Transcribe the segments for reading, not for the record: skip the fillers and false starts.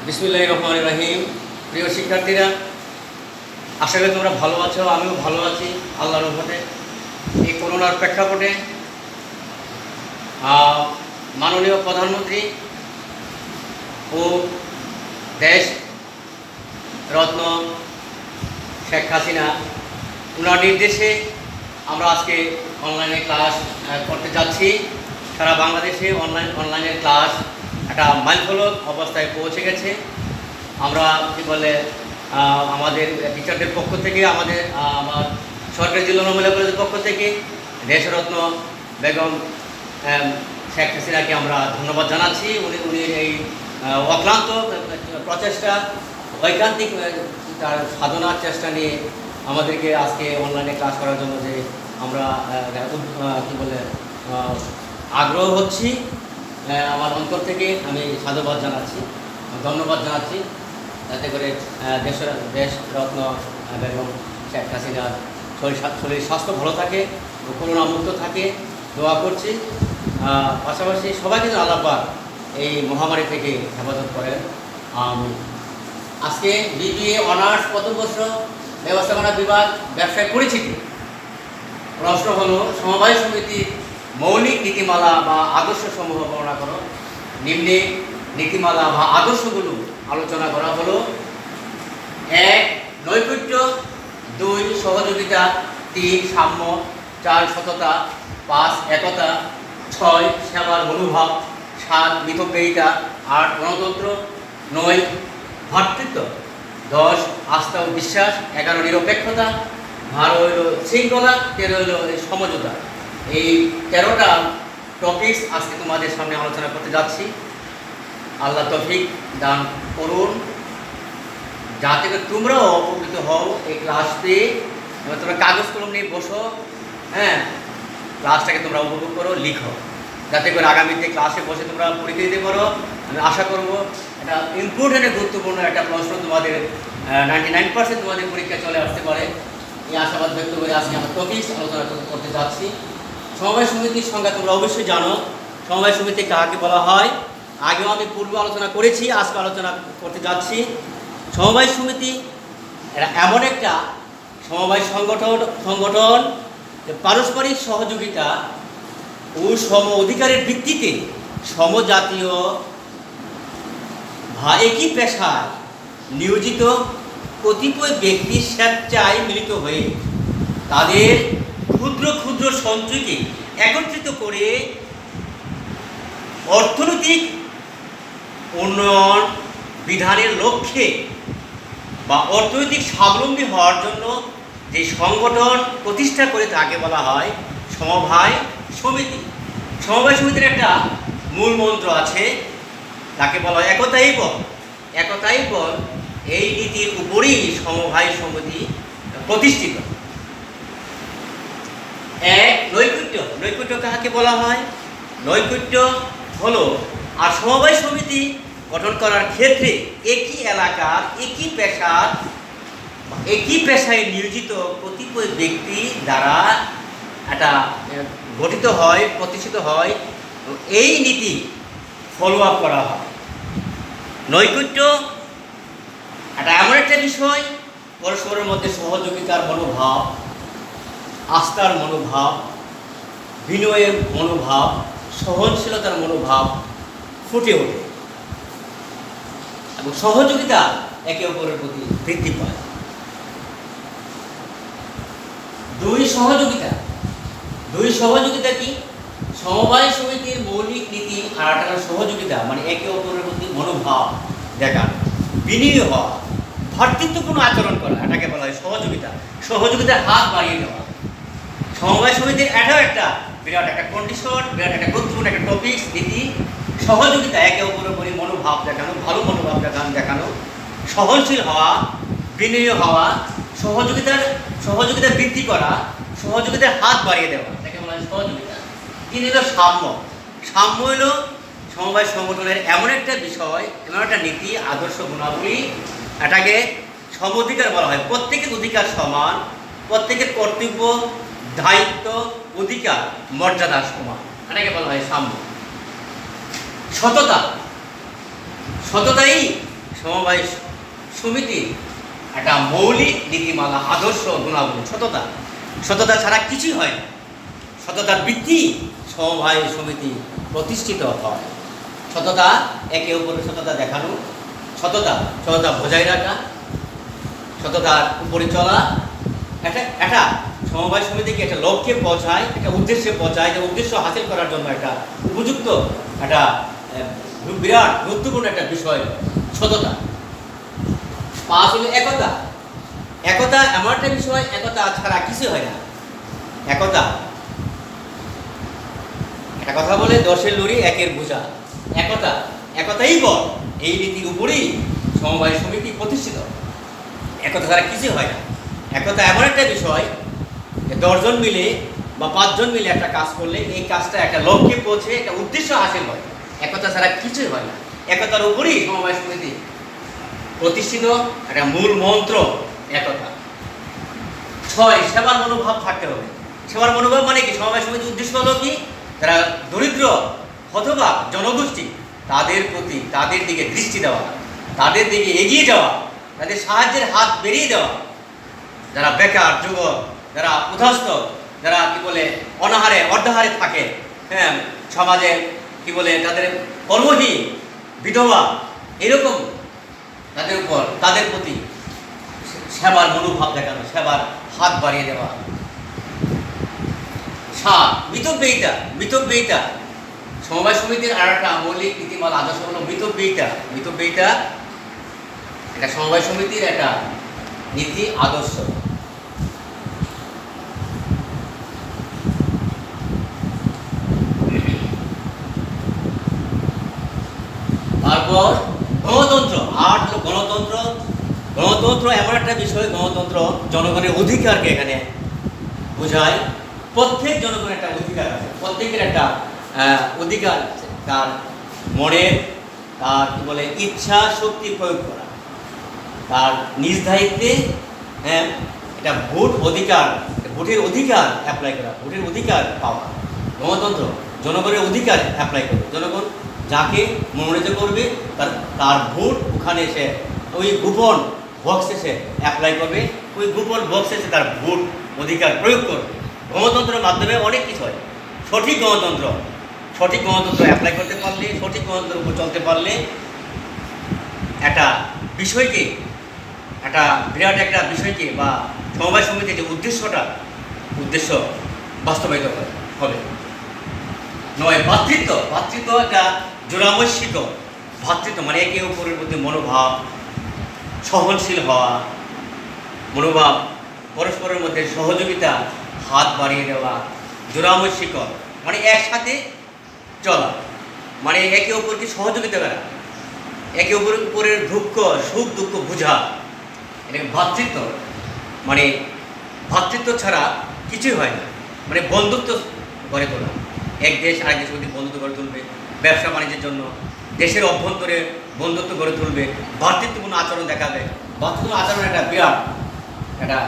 বিসমিল্লাহির রহমানির রহিম। প্রিয় শিক্ষার্থীরা, আশা করি তোমরা ভালো আছো, আমিও ভালো আছি আল্লাহর রহমতে। এই করোনার প্রেক্ষাপটে মাননীয় প্রধানমন্ত্রী ও দেশ রত্ন শেখ হাসিনা ওনার নির্দেশে আমরা আজকে অনলাইনে ক্লাস করতে যাচ্ছি। সারা বাংলাদেশে অনলাইনের ক্লাস একটা মাইলফলক অবস্থায় পৌঁছে গেছে। আমরা কী বলে আমাদের টিচারদের পক্ষ থেকে আমার সরকারি জিল্লা মহিলা কলেজের পক্ষ থেকে দেশরত্ন বেগম শেখ হাসিনাকে আমরা ধন্যবাদ জানাচ্ছি। উনি এই অক্লান্ত প্রচেষ্টা, ঐকান্তিক তার সাধনার চেষ্টা নিয়ে আমাদেরকে আজকে অনলাইনে ক্লাস করার জন্য যে আমরা কী বলে আগ্রহ হচ্ছি, আমার অন্তর থেকে আমি সাধুবাদ জানাচ্ছি, ধন্যবাদ জানাচ্ছি। যাতে করে দেশরত্ন বেগম শেখ হাসিনার শরীর স্বাস্থ্য ভালো থাকে, করোনা মুক্ত থাকে দোয়া করছি। পাশাপাশি সবাইকে যেন আল্লাহ পাক এই মহামারী থেকে হেফাজত করেন। আজকে বিবিএ অনার্স প্রথম বর্ষ ব্যবস্থাপনা বিভাগ ব্যবসায় পরিচিতি। প্রশ্ন হলো, সমবায় সমিতির মৌলিক নীতিমালা বা আদর্শসমূহ বর্ণনা করো। নিম্নে নীতিমালা বা আদর্শগুলো আলোচনা করা হলো। 1. নৈকট্য, 2. সহযোগিতা, 3. সাম্য, 4. সততা, 5. একতা, 6. সেবার মনোভাব, 7. মিতব্যয়িতা, 8. গণতন্ত্র, 9. ভ্রাতৃত্ব, 10. আস্থা ও বিশ্বাস, 11. নিরপেক্ষতা, 12 হইল শৃঙ্খলা, 13 হইল সমঝোতা। এই 13টা টপিকস আজকে তোমাদের সামনে আলোচনা করতে যাচ্ছি। আল্লাহ তৌফিক দান করুন যাতে করে তোমরাও উপকৃত হও এই ক্লাস পেয়ে। এবার তোমরা কাগজ কলম নিয়ে বসো, ক্লাসটাকে তোমরা উপভোগ করো, লিখো, যাতে করে আগামীতে ক্লাসে বসে তোমরা পরীক্ষা দিতে পারো। আমি আশা করবো এটা ইম্পর্টেন্ট গুরুত্বপূর্ণ একটা প্রশ্ন তোমাদের 99% তোমাদের পরীক্ষায় চলে আসতে পারে, এই আশাবাদ ব্যক্ত করে আজকে আমরা টপিকস আলোচনা করতে যাচ্ছি। সমবায় সমিতির সংজ্ঞা তোমরা অবশ্যই জানো। সমবায় সমিতি কাকে বলা হয় আগেও আমি পূর্বে আলোচনা করেছি, আজকে আলোচনা করতে যাচ্ছি। সমবায় সমিতি এরা এমন একটা সমবায় সংগঠন পারস্পরিক সহযোগিতা ও সম অধিকারের ভিত্তিতে সমজাতীয় বা একই পেশায় নিয়োজিত কতিপয় ব্যক্তি স্বেচ্ছায় মিলিত হয়ে তাদের ক্ষুদ্র ক্ষুদ্র সঞ্চয়কে একত্রিত করে অর্থনৈতিক উন্নয়ন বিধানের লক্ষ্যে বা অর্থনৈতিক স্বাবলম্বী হওয়ার জন্য যে সংগঠন প্রতিষ্ঠা করে তাকে বলা হয় সমবায় সমিতি। সমবায় সমিতির একটা মূল মন্ত্র আছে, তাকে বলা হয় একতাই বল। একতাই বল এই নীতির উপরই সমবায় সমিতি প্রতিষ্ঠিত। 1. নৈকট্য। নৈকট্য কাকে বলা হয়? নৈকট্য হলো আর সমবায় সমিতি গঠন করার ক্ষেত্রে একই এলাকার একই পেশায় নিয়োজিত কতিপয় ব্যক্তি দ্বারা একটা গঠিত হয়, প্রতিষ্ঠিত হয়, এই নীতি ফলো আপ করা হয়। নৈকট্য এটা এমন একটা বিষয়, পরস্পরের মধ্যে সহযোগিতার মনোভাব, আস্থার মনোভাব, বিনয়ের মনোভাব, সহনশীলতার মনোভাব ফুটে ওঠে এবং সহযোগিতা একে অপরের প্রতি বৃদ্ধি পায়। 2. সহযোগিতা। 2. সহযোগিতা কি? সমবায় সমিতির মৌলিক নীতি আর একটা সহযোগিতা, মানে একে অপরের প্রতি মনোভাব দেখানো, বিনয়ী হওয়া, ভ্রাতৃত্বপূর্ণ আচরণ করা, এটাকে বলা হয় সহযোগিতা। সহযোগিতার হাত বাড়িয়ে দেওয়া। সমবায় সমিতির এটাও একটা বিরাট একটা কন্ডিশন, বিরাট একটা গুরুত্বপূর্ণ একটা টপিকস নীতি। সহযোগিতা, একে অপরের প্রতি মনোভাব দেখানো, ভালো মনোভাব দেখানো, সহনশীল হওয়া, বিনয়ী হওয়া, সহযোগিতা বৃদ্ধি করা, সহযোগিতার হাত বাড়িয়ে দেওয়া, এটাকে বলা হয় সহযোগিতা। 3 হলো সাম্য। সাম্য হলো সমবায় সংগঠনের এমন একটা বিষয়, এমন একটা নীতি, আদর্শ, গুণাবলী, এটাকে সম অধিকার বলা হয়। প্রত্যেকের অধিকার সমান, প্রত্যেকের কর্তব্য, দায়িত্ব, অধিকার, মর্যাদা সমান, এটাকে বলা হয় সাম্য। সততা। সততাই সমবায় সমিতির একটা মৌলিক নীতিমালা, আদর্শ, গুণাবলী সততা। সততা ছাড়া কিছুই হয় না। সততার ভিত্তি সমবায় সমিতি প্রতিষ্ঠিত হয়। সততা, একে অপরের সততা দেখানো, সততা বজায় রাখা, সততার উপরে চলা, একটা সমবায় সমিতিকে একটা লক্ষ্যে পৌঁছায়, একটা উদ্দেশ্যে পৌঁছায়, যে উদ্দেশ্য হাসিল করার জন্য একটা উপযুক্ত একটা বিরাট গুরুত্বপূর্ণ একটা বিষয় সততা। 5 হলো একতা। একতা এমন একটা বিষয়, একতা ছাড়া কিছু হয় না। একতা, একটা কথা বলে 10-এর লরি 1-এর বোঝা। একতাই বল। এই নীতির উপরেই সমবায় সমিতি প্রতিষ্ঠিত। একতা ছাড়া কিছু হয় না। একতা এমন একটা বিষয়, 10 জন মিলে বা 5 জন মিলে একটা কাজ করলে এই কাজটা একটা লক্ষ্যে পৌঁছে একটা উদ্দেশ্য হাসিল হয়। একতা ছাড়া কিছুই হয় না। একতার উপরেই সমবায় সমিতি প্রতিষ্ঠিত। একটা মূল মন্ত্র একতা। 6, সেবার মনোভাব থাকতে হবে। সেবার মনোভাব মানে কি? সমবায় সমিতির উদ্দেশ্য হলো কি? যারা দরিদ্র অথবা জনগোষ্ঠী, তাদের প্রতি, তাদের দিকে দৃষ্টি দেওয়া, তাদের দিকে এগিয়ে যাওয়া, তাদের সাহায্যের হাত বেরিয়ে দেওয়া। যারা বেকার যুবক, যারা উদ্ধস্ত, যারা অনাহারে অর্ধাহারে থাকে, হ্যাঁ, সমাজে তাদের কর্মহীন, বিধবা, এরকম তাদের প্রতি সেবার মনোভাব দেখানো, সেবার হাত বাড়িয়ে দেওয়া। 7, মিতব্যয়িতা। সমবায় সমিতির আর একটা মৌলিক নীতিমালা, আদর্শ হলো মিতব্যয়িতা। এটা সমবায় সমিতির একটা নীতি, আদর্শ। তারপর গণতন্ত্র। 8 হলো গণতন্ত্র এমন একটা বিষয়, গণতন্ত্র জনগণের অধিকারকে এখানে বোঝায়। প্রত্যেক জনগণের একটা অধিকার আছে, প্রত্যেকের একটা অধিকার, তার মনের, তার ইচ্ছা শক্তি প্রয়োগ করা, তার নিজ দায়িত্বে, হ্যাঁ, এটা ভোটের অধিকার অ্যাপ্লাই করা, ভোটের অধিকার পাওয়া। গণতন্ত্র জনগণের অধিকার অ্যাপ্লাই করবে। জনগণ যাকে মনোনীত করবে তার ভোট ওখানে এসে ওই গোপন বক্সে সে অ্যাপ্লাই করবে, ওই গোপন বক্সে সে তার ভোট অধিকার প্রয়োগ করবে। গণতন্ত্রের মাধ্যমে অনেক কিছু হয়। সঠিক গণতন্ত্র অ্যাপ্লাই করতে পারলে, সঠিক গণতন্ত্রের উপর চলতে পারলে একটা বিষয়কে, একটা বিরাট একটা বিষয়কে বা সমবায় সমিতির যে উদ্দেশ্য বাস্তবায়িত হবে। 9, ভ্রাতৃত্ব একটা জোড়ামস্যিক ভ্রাতৃত্ব, মানে একে অপরের প্রতি মনোভাব, সহনশীল হওয়া, মনোভাব, পরস্পরের মধ্যে সহযোগিতা, হাত বাড়িয়ে দেওয়া। জোড়ামস্যিক মানে একসাথে চলা, মানে একে অপরকে সহযোগিতা করা, একে অপরের সুখ দুঃখ বোঝা। এটা ভ্রাতৃত্ব। মানে ভ্রাতৃত্ব ছাড়া কিছুই হয় না। মানে বন্ধুত্ব গড়ে তোলা, এক দেশ আরেক দেশের মধ্যে বন্ধুত্ব গড়ে তুলবে, ব্যবসা বাণিজ্যের জন্য দেশের অভ্যন্তরে বন্ধুত্ব গড়ে তুলবে, ভ্রাতৃত্বপূর্ণ আচরণ দেখাবে। ভ্রাতৃত্বপূর্ণ আচরণ একটা বিরাট একটা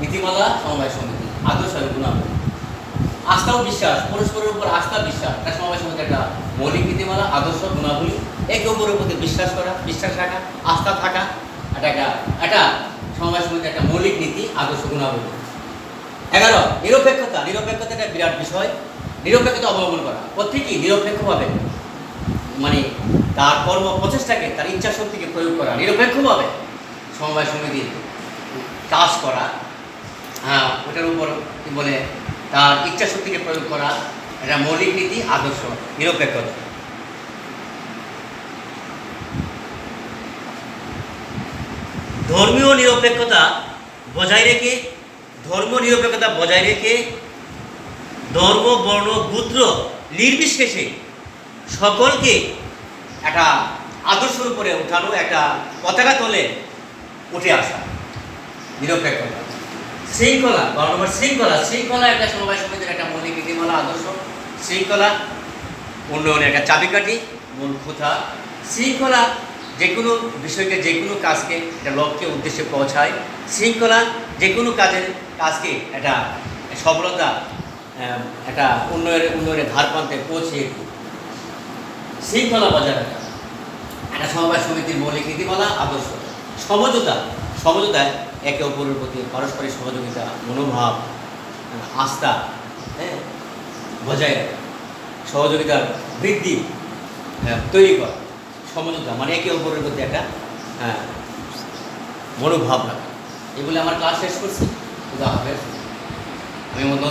নীতিমালা সমবায় সমিতি, আদর্শ গুণাবলী। আস্থা ও বিশ্বাস, পরস্পরের উপর আস্থা বিশ্বাস, একটা সমবায় সমিতি একটা মৌলিক নীতিমালা, আদর্শ গুণাবলী। একে অপরের প্রতি বিশ্বাস রাখা, আস্থা থাকা, একটা সমবায় সমিতি একটা মৌলিক নীতি, আদর্শ গুণাবলী। 11, নিরপেক্ষতা একটা বিরাট বিষয়। নিরপেক্ষতা অবলম্বন করা, প্রত্যেকেই নিরপেক্ষভাবে, মানে তার কর্ম প্রচেষ্টাকে, তার ইচ্ছা শক্তিকে প্রয়োগ করা, নিরপেক্ষভাবে সমবায় সমিতির কাজ করা, হ্যাঁ, ওটার উপর তার ইচ্ছা শক্তিকে প্রয়োগ করা। এটা মৌলিক নীতি, আদর্শ, নিরপেক্ষতা। ধর্মীয় নিরপেক্ষতা বজায় রেখে ধর্ম, বর্ণ, গোত্র নির্বিশেষে সকলকে একটা আদর্শের উপরে উঠানো, একটা পতাকা তলে উঠে আসা, নিরপেক্ষতা। শৃঙ্খলা, 12 নম্বর শৃঙ্খলা একটা সমবায় সমিতির একটা মৌলিক নীতিমালা, আদর্শ। শৃঙ্খলা উন্নয়নের একটা চাবিকাঠি, মূল কথা। শৃঙ্খলা যে কোনো বিষয়কে, যে কোনো কাজকে একটা লক্ষ্যে উদ্দেশ্যে পৌঁছায়। শৃঙ্খলা যে কোনো কাজকে একটা সফলতা, একটা উন্নয়নের ধার প্রান্তে পৌঁছে শৃঙ্খলা বজায় রাখা। একটা সমবায় সমিতির মৌলিক নীতিমালা আদর্শ। সমঝোতা, সমঝোতায় একে অপরের প্রতি পারস্পরিক সহযোগিতা, মনোভাব, আস্থা, হ্যাঁ, বজায় রাখা, সহযোগিতার বৃদ্ধি তৈরি করা। সমঝোতা মানে একে অপরের প্রতি একটা মনোভাব রাখা। এগুলো আমার ক্লাস শেষ করছি। খুদা হাফেজ। আমি